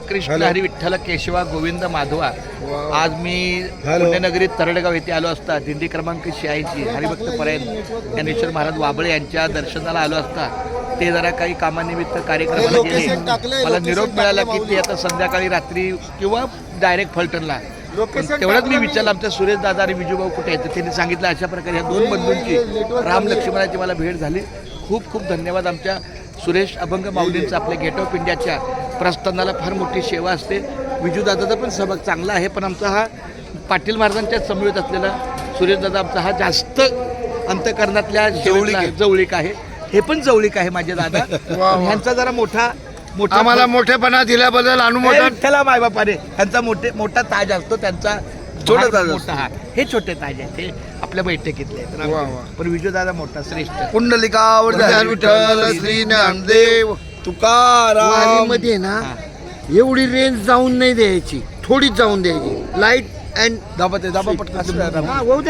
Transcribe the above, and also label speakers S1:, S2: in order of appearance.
S1: रामकृष्ण हरी विठ्ठल केशवा गोविंद माधवा. आज मी पुण्यनगरी तरडगाव येथे आलो असता दिंडी क्रमांक 86 हरिभक्त परायण ज्ञानेश्वर महाराज वाबळे यांच्या दर्शनाला आलो असता ते जरा काही कामानिमित्त कार्यक्रमाला गेले. मला निरोप मिळाला की ते आता संध्याकाळी रात्री किंवा डायरेक्ट फलटणला. तेवढंच मी विचारलं आमच्या सुरेश दादा आणि विजूभाऊ कुठे आहेत. त्यांनी सांगितलं अशा प्रकारे ह्या दोन बंधूंची राम लक्ष्मणाची मला भेट झाली. खूप खूप धन्यवाद. आमच्या सुरेश अभंग माऊलींचं आपल्या गेट ऑफ इंडियाच्या प्रस्थानाला फार मोठी सेवा असते. विजूदादाचा पण सहभाग चांगला आहे, पण आमचा हा पाटील महाराजांच्या समवेत असलेला सुरेशदादा आमचा हा जास्त अंतकरणातल्या जवळीक आहे. हे पण जवळीक आहे माझे दादा. ह्यांचा जरा मोठा
S2: आम्हाला मोठेपणा दिल्याबद्दल
S1: विठ्ठला मायबापाने त्यांचा मोठा ताज असतो. त्यांचा छोटा ताज मोठा. हा हे छोटे ताज आहेत, हे आपल्या बैठकीतले आहेत. पण विजूदादा मोठा श्रेष्ठ.
S2: कुंडलिकावर विठ्ठल श्री नामदेव तुकाराम
S3: मध्ये ना एवढी रेंज जाऊन नाही द्यायची, थोडीच जाऊन द्यायची. लाईट अँड
S1: दाबा पटकन